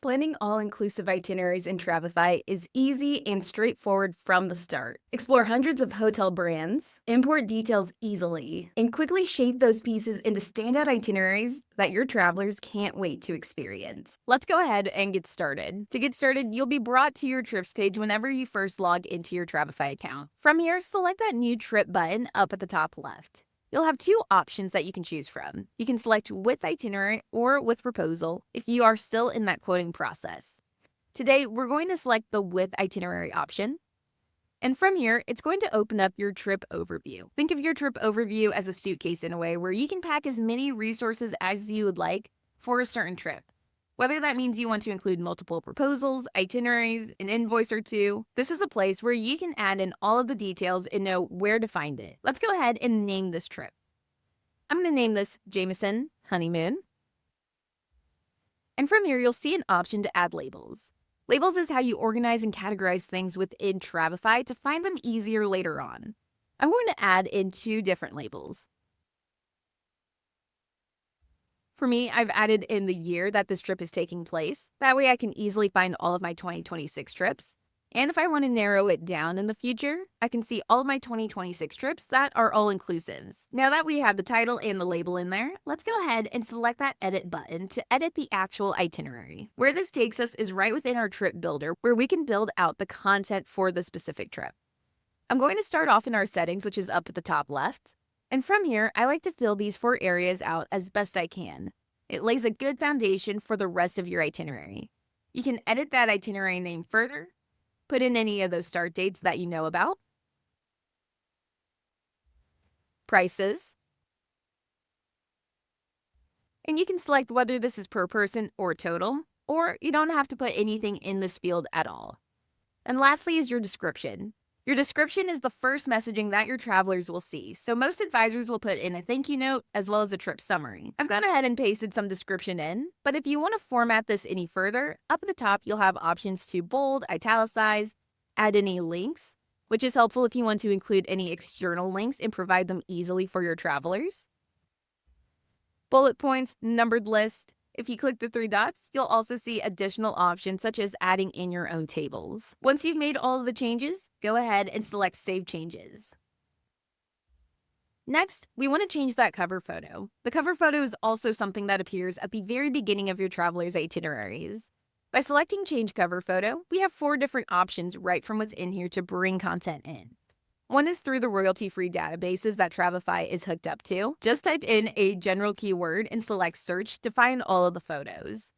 Planning all-inclusive itineraries in Travefy is easy and straightforward from the start. Explore hundreds of hotel brands, import details easily, and quickly shape those pieces into standout itineraries that your travelers can't wait to experience. Let's go ahead and get started. To get started, you'll be brought to your trips page whenever you first log into your Travefy account. From here, select that new trip button up at the top left. You'll have two options that you can choose from. You can select with itinerary or with proposal if you are still in that quoting process. Today, we're going to select the with itinerary option. And from here, it's going to open up your trip overview. Think of your trip overview as a suitcase in a way where you can pack as many resources as you would like for a certain trip. Whether that means you want to include multiple proposals, itineraries, an invoice or two, this is a place where you can add in all of the details and know where to find it. Let's go ahead and name this trip. I'm going to name this Jameson Honeymoon. And from here, you'll see an option to add labels. Labels is how you organize and categorize things within Travefy to find them easier later on. I'm going to add in two different labels. For me, I've added in the year that this trip is taking place. That way I can easily find all of my 2026 trips. And if I want to narrow it down in the future, I can see all of my 2026 trips that are all-inclusives. Now that we have the title and the label in there, let's go ahead and select that edit button to edit the actual itinerary. Where this takes us is right within our trip builder, where we can build out the content for the specific trip. I'm going to start off in our settings, which is up at the top left. And from here, I like to fill these 4 areas out as best I can. It lays a good foundation for the rest of your itinerary. You can edit that itinerary name further, put in any of those start dates that you know about, prices, and you can select whether this is per person or total, or you don't have to put anything in this field at all. And lastly is your description. Your description is the first messaging that your travelers will see, so most advisors will put in a thank you note as well as a trip summary. I've gone ahead and pasted some description in, but if you want to format this any further, up at the top you'll have options to bold, italicize, add any links, which is helpful if you want to include any external links and provide them easily for your travelers. Bullet points, numbered list. If you click the 3 dots, you'll also see additional options such as adding in your own tables. Once you've made all of the changes, go ahead and select Save Changes. Next, we want to change that cover photo. The cover photo is also something that appears at the very beginning of your traveler's itineraries. By selecting Change Cover Photo, we have 4 different options right from within here to bring content in. One is through the royalty-free databases that Travefy is hooked up to. Just type in a general keyword and select Search to find all of the photos.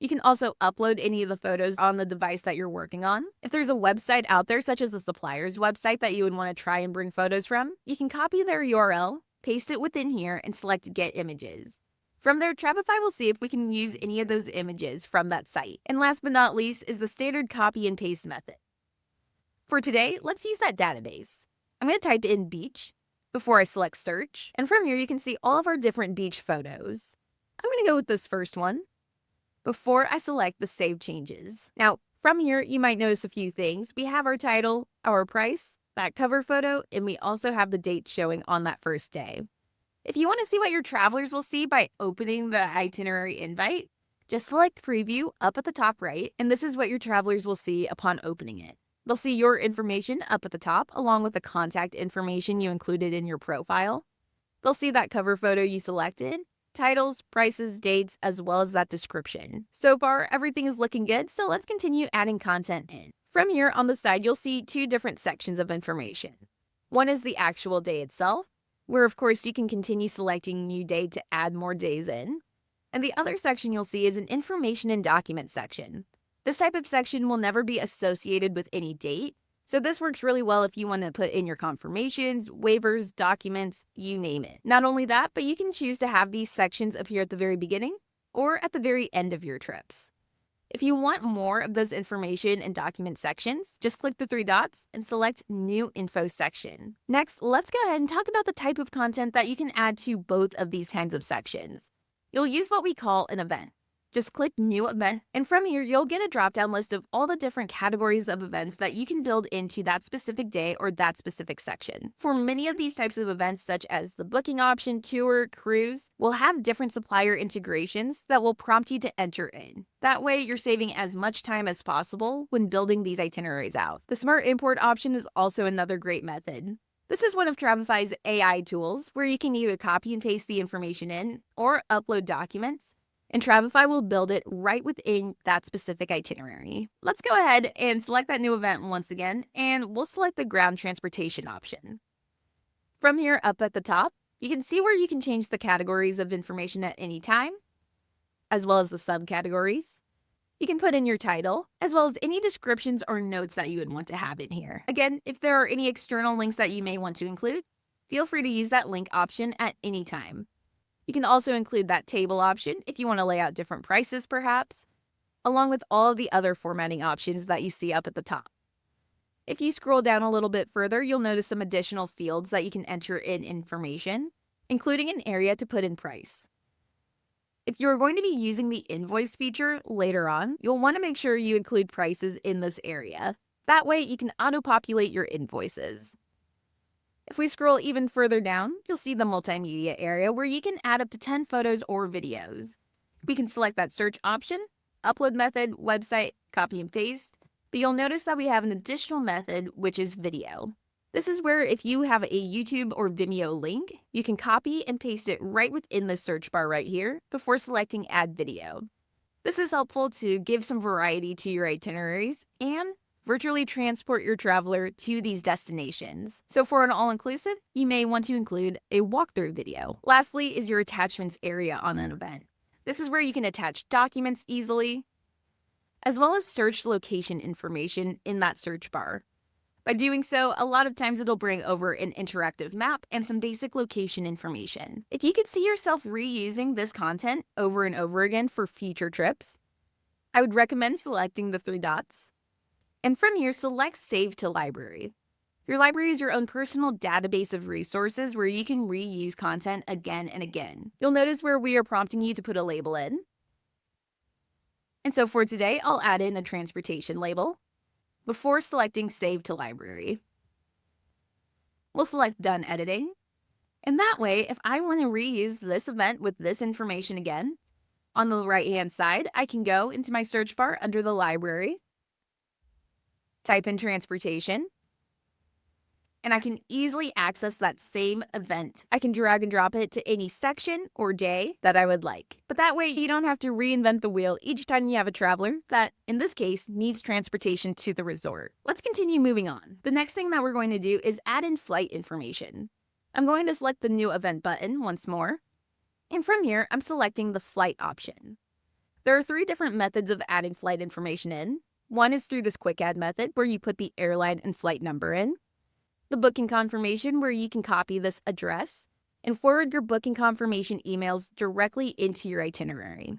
You can also upload any of the photos on the device that you're working on. If there's a website out there, such as a supplier's website that you would want to try and bring photos from, you can copy their URL, paste it within here, and select Get Images. From there, Travefy will see if we can use any of those images from that site. And last but not least is the standard copy and paste method. For today, let's use that database. I'm going to type in beach before I select search, and from here you can see all of our different beach photos. I'm going to go with this first one before I select the Save Changes. Now, from here you might notice a few things. We have our title, our price, that cover photo, and we also have the date showing on that first day. If you want to see what your travelers will see by opening the itinerary invite, just select Preview up at the top right, and this is what your travelers will see upon opening it. They'll see your information up at the top, along with the contact information you included in your profile. They'll see that cover photo you selected, titles, prices, dates, as well as that description. So far, everything is looking good, so let's continue adding content in. From here on the side, you'll see 2 different sections of information. One is the actual day itself, where of course you can continue selecting new day to add more days in. And the other section you'll see is an information and document section. This type of section will never be associated with any date, so this works really well if you want to put in your confirmations, waivers, documents, you name it. Not only that, but you can choose to have these sections appear at the very beginning or at the very end of your trips. If you want more of those information and document sections, just click the 3 dots and select New Info section. Next, let's go ahead and talk about the type of content that you can add to both of these kinds of sections. You'll use what we call an event. Just click New Event, and from here, you'll get a drop-down list of all the different categories of events that you can build into that specific day or that specific section. For many of these types of events, such as the booking option, tour, cruise, will have different supplier integrations that will prompt you to enter in. That way, you're saving as much time as possible when building these itineraries out. The Smart Import option is also another great method. This is one of Travefy's AI tools where you can either copy and paste the information in or upload documents, and Travefy will build it right within that specific itinerary. Let's go ahead and select that new event once again, and we'll select the ground transportation option. From here up at the top, you can see where you can change the categories of information at any time, as well as the subcategories. You can put in your title, as well as any descriptions or notes that you would want to have in here. Again, if there are any external links that you may want to include, feel free to use that link option at any time. You can also include that table option if you want to lay out different prices perhaps, along with all of the other formatting options that you see up at the top. If you scroll down a little bit further, you'll notice some additional fields that you can enter in information, including an area to put in price. If you're going to be using the invoice feature later on, you'll want to make sure you include prices in this area. That way you can auto-populate your invoices. If we scroll even further down, you'll see the multimedia area where you can add up to 10 photos or videos. We can select that search option, upload method, website, copy and paste, but you'll notice that we have an additional method, which is video. This is where if you have a YouTube or Vimeo link, you can copy and paste it right within the search bar right here before selecting Add Video. This is helpful to give some variety to your itineraries and virtually transport your traveler to these destinations. So for an all-inclusive, you may want to include a walkthrough video. Lastly is your attachments area on an event. This is where you can attach documents easily, as well as search location information in that search bar. By doing so, a lot of times it'll bring over an interactive map and some basic location information. If you could see yourself reusing this content over and over again for future trips, I would recommend selecting the 3 dots. And from here, select Save to Library. Your library is your own personal database of resources where you can reuse content again and again. You'll notice where we are prompting you to put a label in. And so for today, I'll add in a transportation label before selecting Save to Library. We'll select Done Editing. And that way, if I want to reuse this event with this information again, on the right-hand side, I can go into my search bar under the library, type in transportation, and I can easily access that same event. I can drag and drop it to any section or day that I would like. But that way you don't have to reinvent the wheel each time you have a traveler that, in this case, needs transportation to the resort. Let's continue moving on. The next thing that we're going to do is add in flight information. I'm going to select the New Event button once more, and from here, I'm selecting the flight option. There are 3 different methods of adding flight information in. One is through this quick add method where you put the airline and flight number in. The booking confirmation where you can copy this address and forward your booking confirmation emails directly into your itinerary.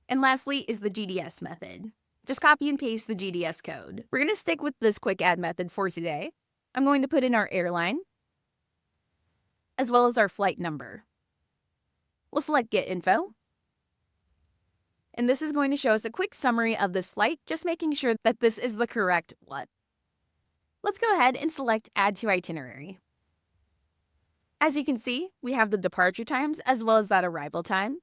And lastly is the GDS method. Just copy and paste the GDS code. We're going to stick with this quick add method for today. I'm going to put in our airline as well as our flight number. We'll select Get Info. And this is going to show us a quick summary of this flight, just making sure that this is the correct one. Let's go ahead and select Add to Itinerary. As you can see, we have the departure times as well as that arrival time.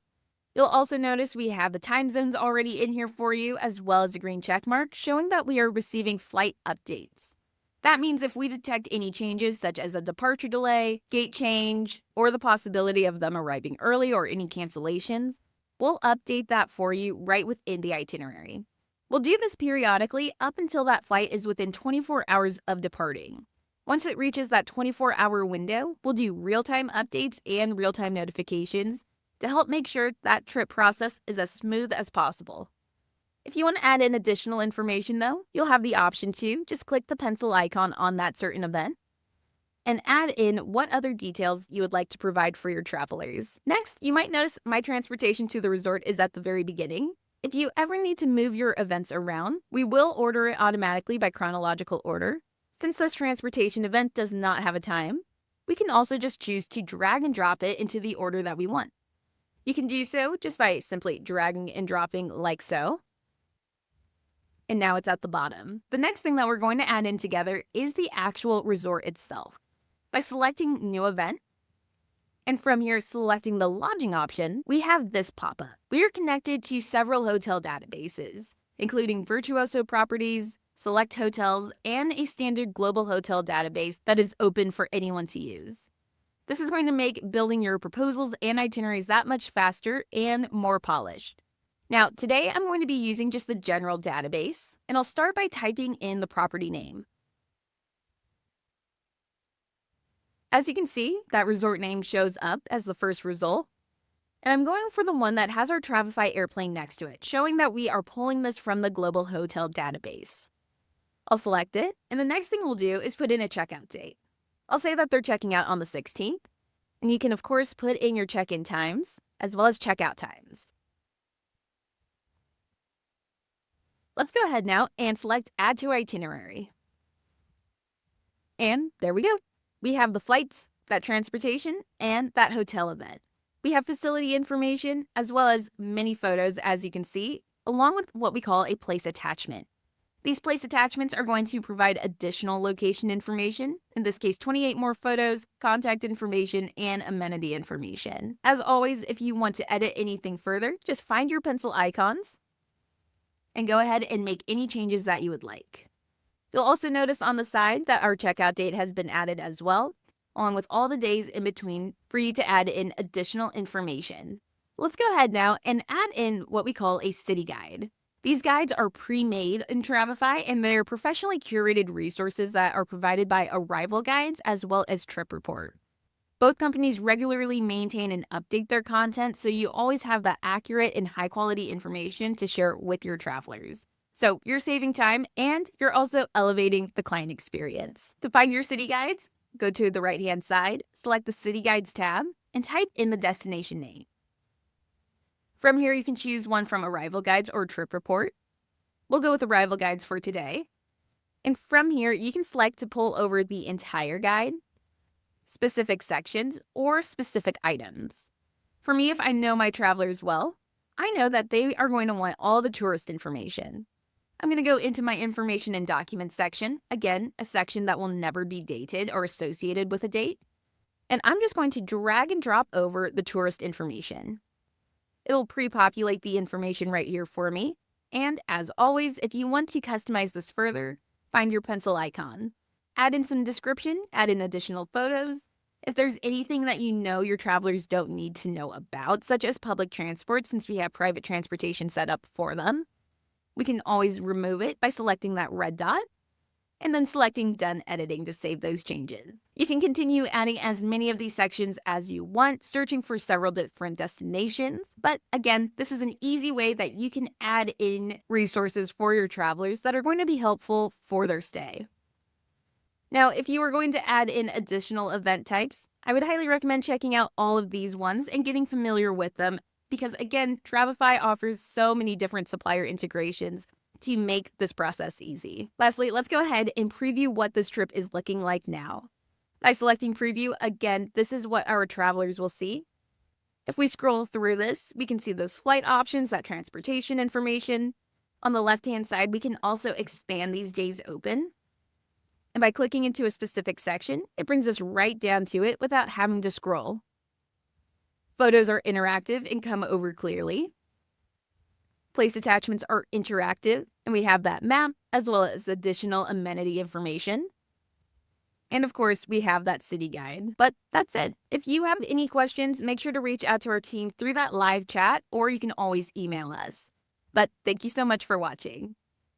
You'll also notice we have the time zones already in here for you, as well as a green check mark showing that we are receiving flight updates. That means if we detect any changes such as a departure delay, gate change, or the possibility of them arriving early or any cancellations, we'll update that for you right within the itinerary. We'll do this periodically up until that flight is within 24 hours of departing. Once it reaches that 24-hour window, we'll do real-time updates and real-time notifications to help make sure that trip process is as smooth as possible. If you want to add in additional information though, you'll have the option to just click the pencil icon on that certain event and add in what other details you would like to provide for your travelers. Next, you might notice My Transportation to the Resort is at the very beginning. If you ever need to move your events around, we will order it automatically by chronological order. Since this transportation event does not have a time, we can also just choose to drag and drop it into the order that we want. You can do so just by simply dragging and dropping like so. And now it's at the bottom. The next thing that we're going to add in together is the actual resort itself. By selecting New Event, and from here selecting the lodging option, we have this pop-up. We are connected to several hotel databases, including Virtuoso Properties, Select Hotels, and a standard global hotel database that is open for anyone to use. This is going to make building your proposals and itineraries that much faster and more polished. Now, today I'm going to be using just the general database, and I'll start by typing in the property name. As you can see, that resort name shows up as the first result, and I'm going for the one that has our Travefy airplane next to it, showing that we are pulling this from the global hotel database. I'll select it, and the next thing we'll do is put in a checkout date. I'll say that they're checking out on the 16th, and you can of course put in your check-in times as well as checkout times. Let's go ahead now and select Add to Itinerary. And there we go. We have the flights, that transportation, and that hotel event. We have facility information as well as many photos, as you can see, along with what we call a place attachment. These place attachments are going to provide additional location information, in this case 28 more photos, contact information, and amenity information. As always, if you want to edit anything further, just find your pencil icons and go ahead and make any changes that you would like. You'll also notice on the side that our checkout date has been added as well, along with all the days in between for you to add in additional information. Let's go ahead now and add in what we call a city guide. These guides are pre-made in Travefy, and they're professionally curated resources that are provided by Arrival Guides as well as Trip Report. Both companies regularly maintain and update their content, so you always have that accurate and high-quality information to share with your travelers. So you're saving time, and you're also elevating the client experience. To find your city guides, go to the right-hand side, select the City Guides tab, and type in the destination name. From here, you can choose one from Arrival Guides or Trip Report. We'll go with Arrival Guides for today. And from here, you can select to pull over the entire guide, specific sections, or specific items. For me, if I know my travelers well, I know that they are going to want all the tourist information. I'm going to go into my information and documents section, again, a section that will never be dated or associated with a date. And I'm just going to drag and drop over the tourist information. It'll pre-populate the information right here for me. And as always, if you want to customize this further, find your pencil icon. Add in some description, add in additional photos. If there's anything that you know your travelers don't need to know about, such as public transport, since we have private transportation set up for them, we can always remove it by selecting that red dot and then selecting Done Editing to save those changes. You can continue adding as many of these sections as you want, searching for several different destinations. But again, this is an easy way that you can add in resources for your travelers that are going to be helpful for their stay. Now, if you are going to add in additional event types, I would highly recommend checking out all of these ones and getting familiar with them because, again, Travefy offers so many different supplier integrations to make this process easy. Lastly, let's go ahead and preview what this trip is looking like now. By selecting Preview, again, this is what our travelers will see. If we scroll through this, we can see those flight options, that transportation information. On the left-hand side, we can also expand these days open. And by clicking into a specific section, it brings us right down to it without having to scroll. Photos are interactive and come over clearly. Place attachments are interactive, and we have that map as well as additional amenity information. And of course, we have that city guide. But that's it. If you have any questions, make sure to reach out to our team through that live chat, or you can always email us. But thank you so much for watching.